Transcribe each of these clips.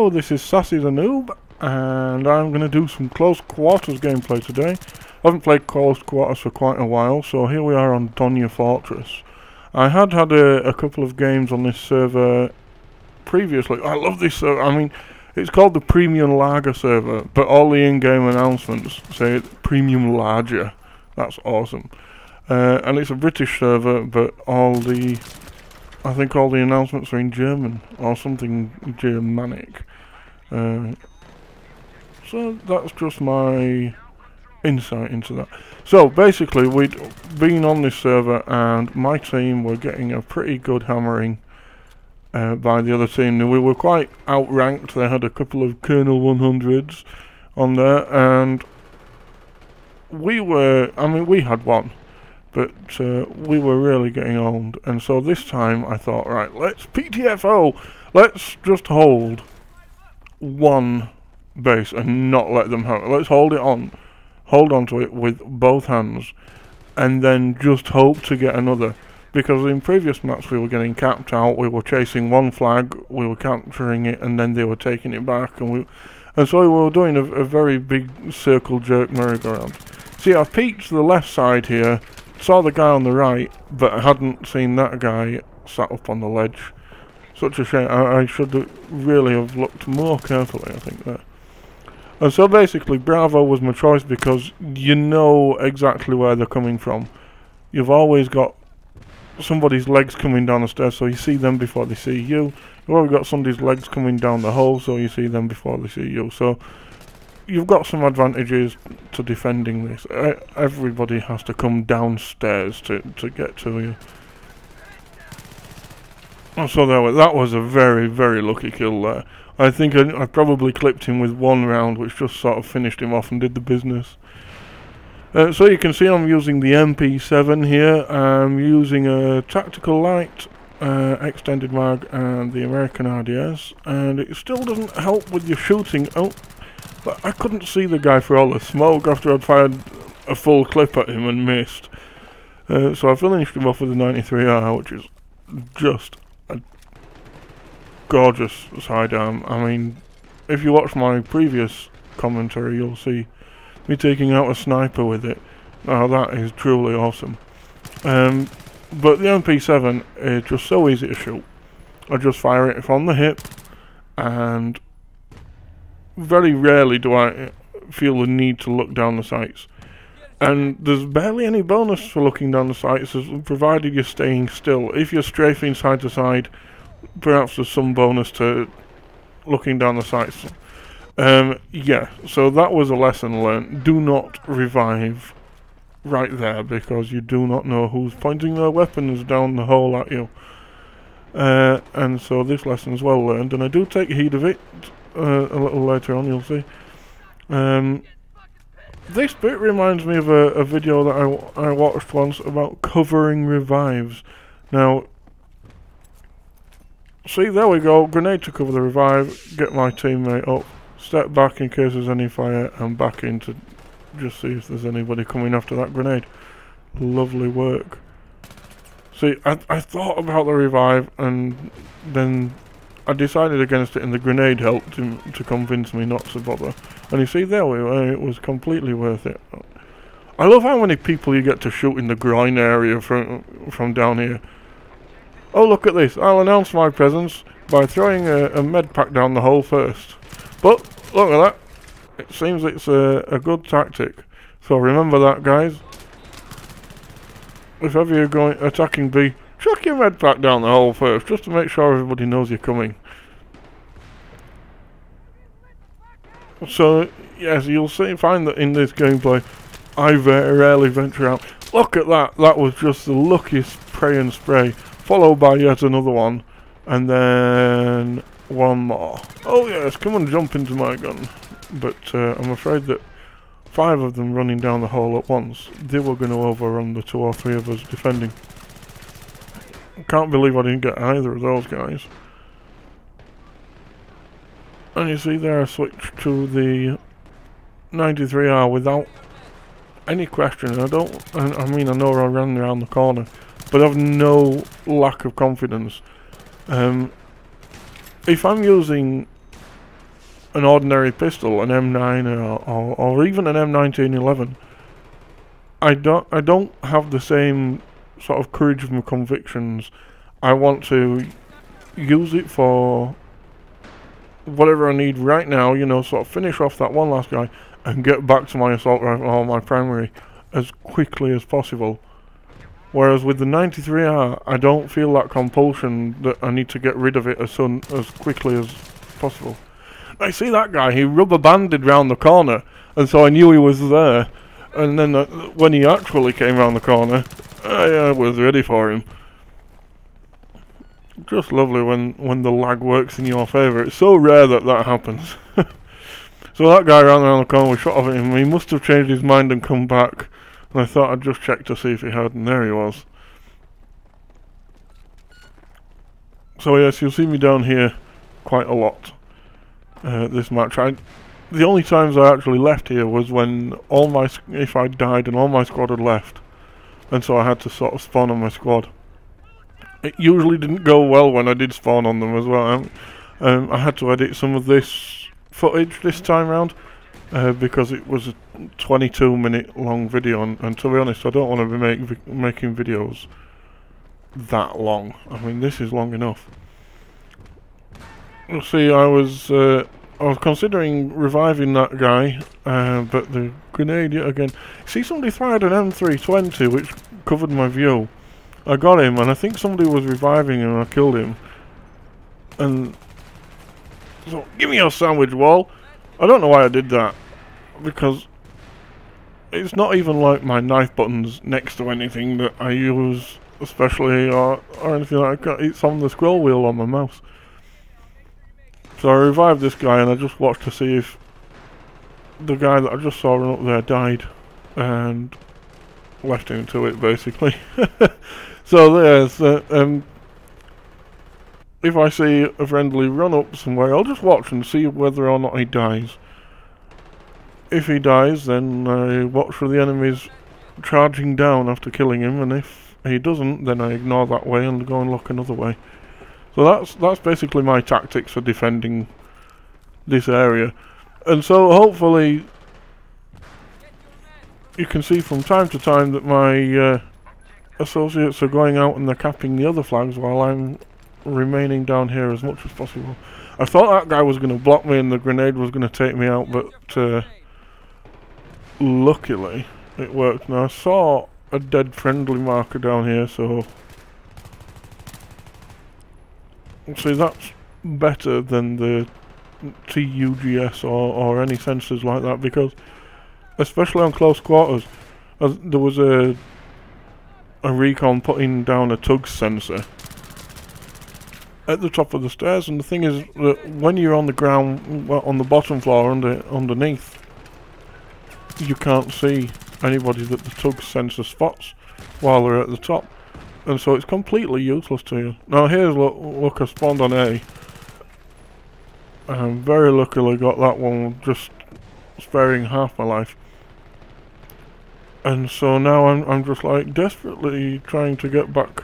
Hello, this is SassyDaNoob, and I'm going to do some close quarters gameplay today. I haven't played close quarters for quite a while, so here we are on Donya Fortress. I had a couple of games on this server previously. I love this server. I mean, it's called the Premium Lager server, but all the in-game announcements say it's Premium Larger. That's awesome. And it's a British server, but I think all the announcements are in German, or something Germanic. So that's just my insight into that. So basically, we'd been on this server, and my team were getting a pretty good hammering by the other team. We were quite outranked. They had a couple of Colonel 100s on there, and we had one. But we were really getting owned, and so this time I thought, right, let's PTFO, let's just hold one base and not let them have it. Let's hold on to it with both hands, and then just hope to get another. Because in previous maps we were getting capped out, we were chasing one flag, we were capturing it, and then they were taking it back, and so we were doing a very big circle jerk merry-go-round. See, I peeked to the left side here. Saw the guy on the right, but I hadn't seen that guy sat up on the ledge. Such a shame. I should really have looked more carefully, I think, there. And so basically, Bravo was my choice because you know exactly where they're coming from. You've always got somebody's legs coming down the stairs, so you see them before they see you. You've always got somebody's legs coming down the hole, so you see them before they see you. So you've got some advantages to defending this. Everybody has to come downstairs to get to you. And so that was a very, very lucky kill there. I think I probably clipped him with one round, which just sort of finished him off and did the business. So you can see I'm using the MP7 here. I'm using a tactical light, extended mag, and the American RDS. And it still doesn't help with your shooting. Oh. But I couldn't see the guy for all the smoke after I'd fired a full clip at him and missed. So I finished him off with a 93R, which is just a gorgeous sidearm. I mean, if you watch my previous commentary, you'll see me taking out a sniper with it. Now that is truly awesome. But the MP7 is just so easy to shoot. I just fire it from the hip, and very rarely do I feel the need to look down the sights. And there's barely any bonus for looking down the sights, provided you're staying still. If you're strafing side to side, perhaps there's some bonus to looking down the sights. Yeah, so that was a lesson learned. Do not revive right there, because you do not know who's pointing their weapons down the hole at you. And so this lesson is well learned, and I do take heed of it. A little later on, you'll see. This bit reminds me of a video that I watched once about covering revives. Now, see, there we go. Grenade to cover the revive. Get my teammate up. Step back in case there's any fire, and back in to just see if there's anybody coming after that grenade. Lovely work. See, I thought about the revive, and then I decided against it, and the grenade helped to convince me not to bother. And you see, there we were, it was completely worth it. I love how many people you get to shoot in the groin area from down here. Oh, look at this. I'll announce my presence by throwing a med pack down the hole first. But, look at that. It seems it's a good tactic. So remember that, guys. If ever you're going attacking B, chuck your med pack down the hole first, just to make sure everybody knows you're coming. So, yes, you'll find that in this gameplay, I very rarely venture out. Look at that, that was just the luckiest pray and spray, followed by yet another one, and then one more. Oh yes, come and jump into my gun. But I'm afraid that 5 of them running down the hole at once, they were going to overrun the 2 or 3 of us defending. I can't believe I didn't get either of those guys. And you see there I switched to the 93R without any question. I mean, I know I ran around the corner, but I've no lack of confidence. If I'm using an ordinary pistol, an M9 or even an M1911, I don't have the same sort of courage of my convictions. I want to use it for whatever I need right now, you know, sort of finish off that one last guy and get back to my assault rifle or my primary as quickly as possible. Whereas with the 93R, I don't feel that compulsion that I need to get rid of it as quickly as possible. I see that guy, he rubber banded round the corner, and so I knew he was there. And then when he actually came round the corner, I was ready for him. Just lovely when the lag works in your favour. It's so rare that that happens. So that guy ran around the corner, we shot off at him. He must have changed his mind and come back. And I thought I'd just check to see if he had, and there he was. So yes, you'll see me down here quite a lot. This match. The only times I actually left here was when if I died and all my squad had left. And so I had to sort of spawn on my squad. It usually didn't go well when I did spawn on them as well. I had to edit some of this footage this time round because it was a 22-minute long video, and to be honest, I don't want to be making videos that long. I mean, this is long enough. You see, I was considering reviving that guy, but the grenade yet again. See, somebody fired an M320 which covered my view. I got him, and I think somebody was reviving him, and I killed him. And so, give me your sandwich, Wall. I don't know why I did that, because it's not even like my knife buttons next to anything that I use, especially or anything like that. It's on the scroll wheel on my mouse. So I revived this guy, and I just watched to see if the guy that I just saw run up there died, and left him to it, basically. So there's if I see a friendly run up somewhere, I'll just watch and see whether or not he dies. If he dies, then I watch for the enemies charging down after killing him, and if he doesn't, then I ignore that way and go and look another way. So that's basically my tactics for defending this area. And so hopefully you can see from time to time that my associates are going out and they're capping the other flags while I'm remaining down here as much as possible. I thought that guy was going to block me and the grenade was going to take me out, but luckily it worked. Now I saw a dead friendly marker down here, so see, that's better than the TUGS or any sensors like that, because especially on close quarters, there was a recon putting down a TUGS sensor at the top of the stairs, and the thing is that when you're on the ground, well, on the bottom floor underneath, you can't see anybody that the TUGS sensor spots while they're at the top, and so it's completely useless to you. Now here's look, I spawned on A, and very luckily got that one, just sparing half my life. And so now I'm just like desperately trying to get back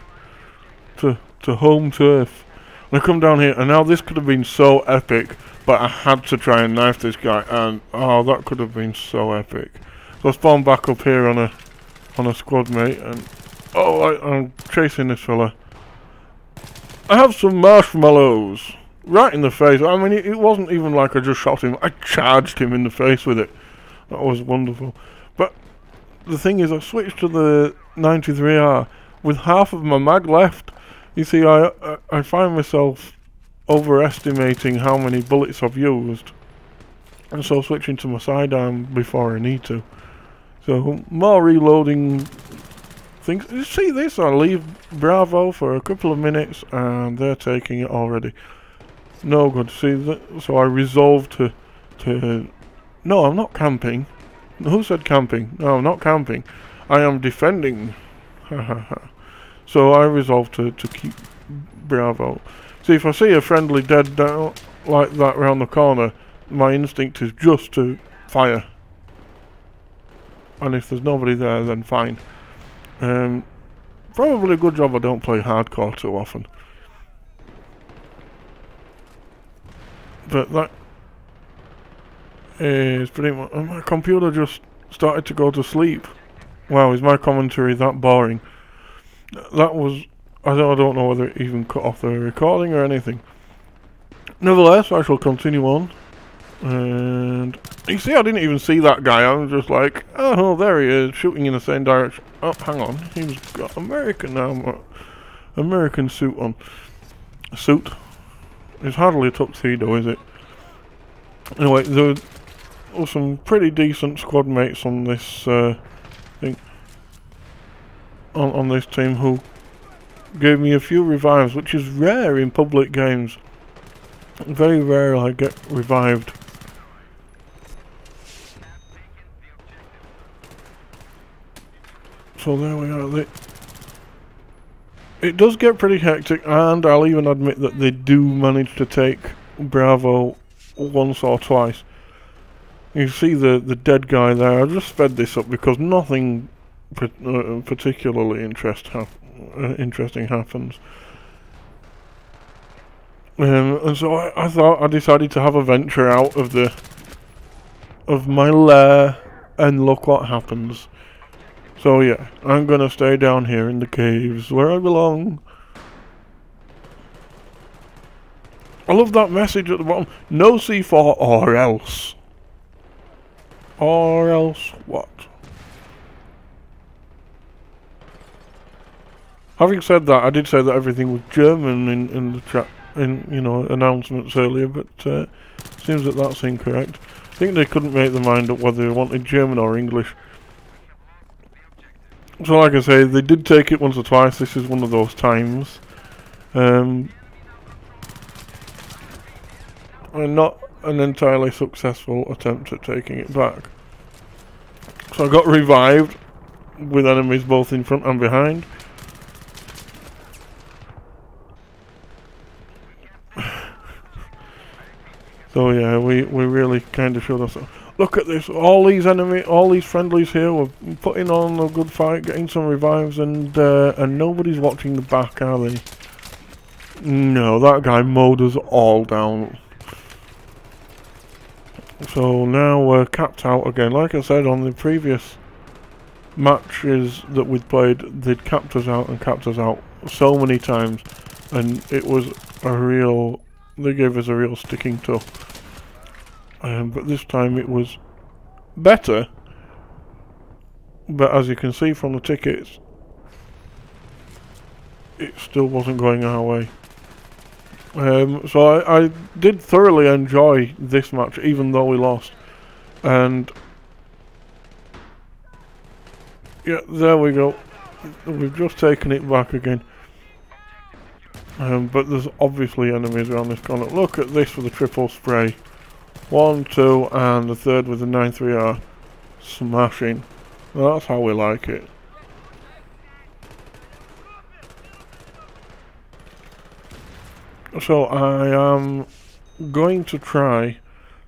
to home turf. And I come down here, and now this could have been so epic, but I had to try and knife this guy, and oh, that could have been so epic. So I spawned back up here on a squad mate, and oh, I'm chasing this fella. I have some marshmallows right in the face. I mean, it wasn't even like I just shot him. I charged him in the face with it. That was wonderful. But the thing is, I switched to the 93R with half of my mag left. You see, I find myself overestimating how many bullets I've used, and so switching to my sidearm before I need to. So more reloading things. You see this? I leave Bravo for a couple of minutes, and they're taking it already. No good. See, so I resolved to. No, I'm not camping. Who said camping? No, I'm not camping. I am defending. So I resolved to keep Bravo. See, if I see a friendly dead down like that round the corner, my instinct is just to fire. And if there's nobody there, then fine. Probably a good job I don't play hardcore too often. But is pretty much... And my computer just started to go to sleep. Wow, is my commentary that boring? That was... I don't know whether it even cut off the recording or anything. Nevertheless, I shall continue on. And... You see, I didn't even see that guy. I was just like, oh, there he is, shooting in the same direction. Oh, hang on. He's got American now. American suit on. Suit? It's hardly a tuxedo, is it? Anyway, there were some pretty decent squad mates on this thing. On this team who gave me a few revives, which is rare in public games. Very rare I get revived. So there we are. It does get pretty hectic, and I'll even admit that they do manage to take Bravo once or twice. You see the dead guy there. I just sped this up because nothing particularly interesting happens. And so I decided to have a venture out of my lair, and look what happens. So yeah, I'm gonna stay down here in the caves where I belong. I love that message at the bottom. No C4 or else. Or else what? Having said that, I did say that everything was German in the chat, announcements earlier, but seems that that's incorrect. I think they couldn't make their mind up whether they wanted German or English. So like I say, they did take it once or twice. This is one of those times. And not an entirely successful attempt at taking it back. So I got revived with enemies both in front and behind. So yeah, we really kind of showed us. Look at this! All these friendlies here were putting on a good fight, getting some revives, and nobody's watching the back, are they? No, that guy mowed us all down. So now we're capped out again. Like I said, on the previous matches that we'd played, they'd capped us out so many times, and it was a real... They gave us a real sticking toe. But this time it was better. But as you can see from the tickets, it still wasn't going our way. So I did thoroughly enjoy this match, even though we lost. And yeah, there we go. We've just taken it back again. But there's obviously enemies around this corner. Look at this with the triple spray. 1, 2, and the third with the 9.3R. Smashing. That's how we like it. So I am going to try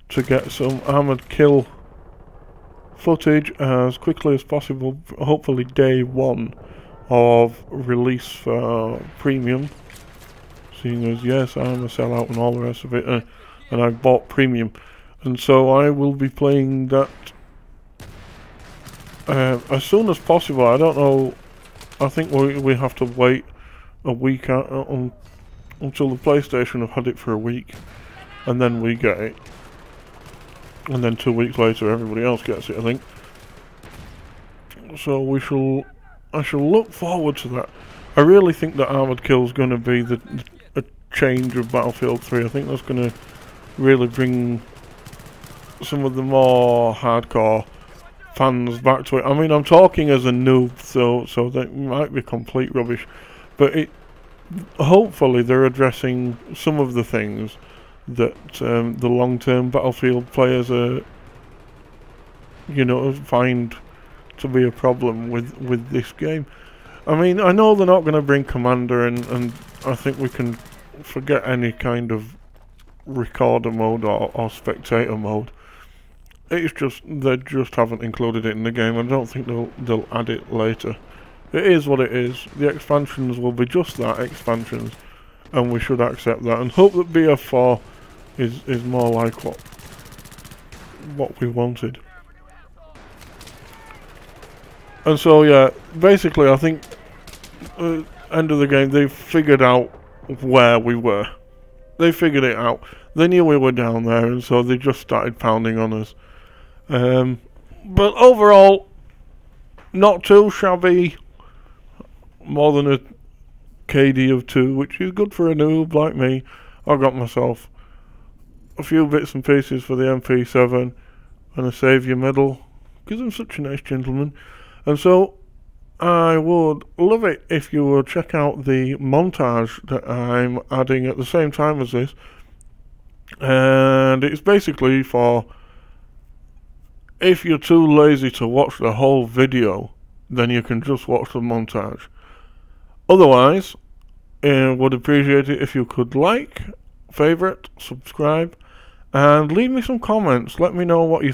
to get some armored kill footage as quickly as possible. Hopefully day 1 of release for premium. Seeing as, yes, I'm a sellout and all the rest of it, and I've bought premium, and so I will be playing that as soon as possible. I don't know. I think we have to wait a week until the PlayStation have had it for a week, and then we get it, and then 2 weeks later everybody else gets it, I think. So I shall look forward to that. I really think that Armored Kill is going to be a change of Battlefield 3. I think that's going to really bring some of the more hardcore fans back to it. I mean, I'm talking as a noob, so that might be complete rubbish, but hopefully they're addressing some of the things that the long-term Battlefield players find to be a problem with this game. I mean, I know they're not going to bring Commander, and I think we can forget any kind of recorder mode or spectator mode. It's just, they just haven't included it in the game. I don't think they'll add it later. It is what it is. The expansions will be just that, expansions, and we should accept that and hope that BF4 is more like what what we wanted. And so yeah, basically I think end of the game they figured out where we were. They figured it out. They knew we were down there, and so they just started pounding on us. But overall, not too shabby. More than a KD of 2, which is good for a noob like me. I got myself a few bits and pieces for the MP7 and a Saviour medal, because I'm such a nice gentleman. And so I would love it if you would check out the montage that I'm adding at the same time as this. And it's basically for, if you're too lazy to watch the whole video, then you can just watch the montage. Otherwise, would appreciate it if you could like, favourite, subscribe, and leave me some comments. Let me know what you